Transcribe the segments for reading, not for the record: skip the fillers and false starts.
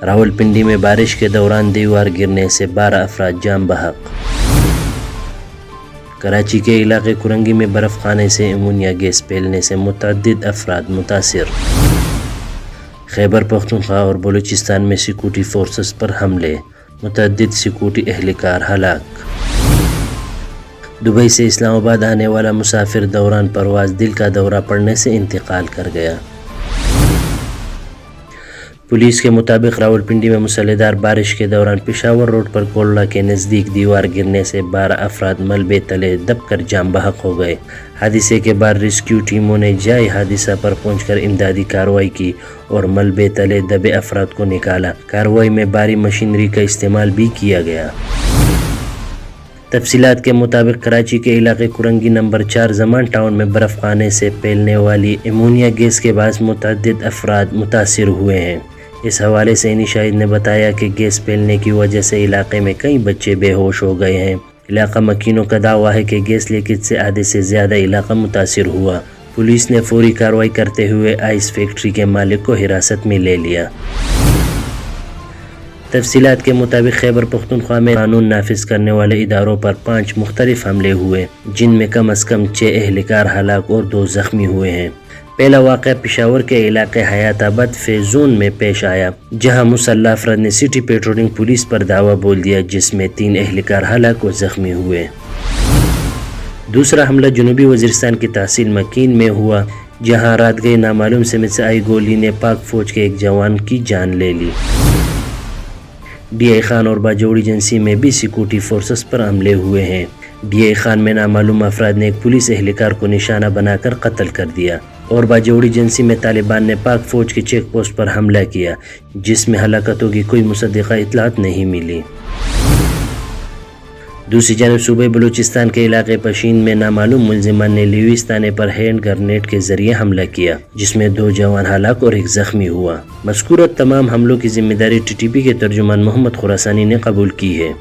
راولپنڈی میں بارش کے دوران دیوار گرنے سے 12 افراد جان بحق۔ کراچی کے علاقے کرنگی میں برف خانے سے ایمونیا گیس پھیلنے سے متعدد افراد متاثر۔ خیبر پختونخوا اور بلوچستان میں سیکورٹی فورسز پر حملے، متعدد سیکورٹی اہلکار ہلاک۔ دبئی سے اسلام آباد آنے والا مسافر دوران پرواز دل کا دورہ پڑنے سے انتقال کر گیا۔ پولیس کے مطابق راولپنڈی میں مسلح دار بارش کے دوران پشاور روڈ پر کولڑا کے نزدیک دیوار گرنے سے 12 افراد ملبے تلے دب کر جان بحق ہو گئے۔ حادثے کے بعد ریسکیو ٹیموں نے جائے حادثہ پر پہنچ کر امدادی کارروائی کی اور ملبے تلے دبے افراد کو نکالا۔ کارروائی میں بھاری مشینری کا استعمال بھی کیا گیا۔ تفصیلات کے مطابق کراچی کے علاقے کرنگی نمبر 4 زمان ٹاؤن میں برف خانے سے پھیلنے والی ایمونیا گیس کے باعث متعدد افراد متاثر ہوئے ہیں۔ اس حوالے سے انہی شاہد نے بتایا کہ گیس پھیلنے کی وجہ سے علاقے میں کئی بچے بے ہوش ہو گئے ہیں۔ علاقہ مکینوں کا دعویٰ ہے کہ گیس لیکیج سے آدھے سے زیادہ علاقہ متاثر ہوا۔ پولیس نے فوری کارروائی کرتے ہوئے آئس فیکٹری کے مالک کو حراست میں لے لیا۔ تفصیلات کے مطابق خیبر پختونخوا میں قانون نافذ کرنے والے اداروں پر 5 مختلف حملے ہوئے، جن میں کم از کم 6 اہلکار ہلاک اور 2 زخمی ہوئے ہیں۔ پہلا واقعہ پشاور کے علاقے حیات آباد فیض زون میں پیش آیا، جہاں مسلح افراد نے سٹی پیٹرولنگ پولیس پر دعویٰ بول دیا، جس میں 3 اہلکار ہلاک اور زخمی ہوئے۔ دوسرا حملہ جنوبی وزیرستان کی تحصیل مکین میں ہوا، جہاں رات گئے نامعلوم سمت سے آئی گولی نے پاک فوج کے ایک جوان کی جان لے لی۔ ڈی آئی خان اور باجوڑ ایجنسی میں بھی سیکورٹی فورسز پر حملے ہوئے ہیں۔ ڈی آئی خان میں نامعلوم افراد نے ایک پولیس اہلکار کو نشانہ بنا کر قتل کر دیا، اور باجوڑ ایجنسی میں طالبان نے پاک فوج کے چیک پوسٹ پر حملہ کیا، جس میں ہلاکتوں کی کوئی مصدقہ اطلاعات نہیں ملی۔ دوسری جانب صوبہ بلوچستان کے علاقے پشین میں نامعلوم ملزمان نے لیویس تانے پر ہینڈ گرنیڈ کے ذریعے حملہ کیا، جس میں 2 جوان ہلاک اور 1 زخمی ہوا۔ مذکورہ تمام حملوں کی ذمہ داری ٹی ٹی پی کے ترجمان محمد خراسانی نے قبول کی ہے۔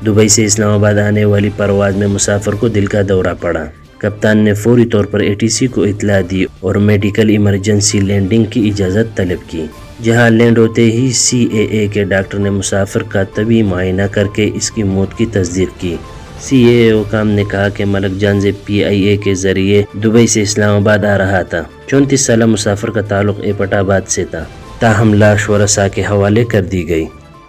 دبئی سے اسلام آباد آنے والی پرواز میں مسافر کو دل کا دورہ پڑا۔ کپتان نے فوری طور پر اے ٹی سی کو اطلاع دی اور میڈیکل ایمرجنسی لینڈنگ کی اجازت طلب کی، جہاں لینڈ ہوتے ہی سی اے اے کے ڈاکٹر نے مسافر کا طبی معائنہ کر کے اس کی موت کی تصدیق کی۔ سی اے اے حکام نے کہا کہ ملک جان پی آئی اے کے ذریعے دبئی سے اسلام آباد آ رہا تھا۔ 34 سالہ مسافر کا تعلق ایپٹ آباد سے تھا، تاہم لاش ورثاء کے حوالے کر دی گئی۔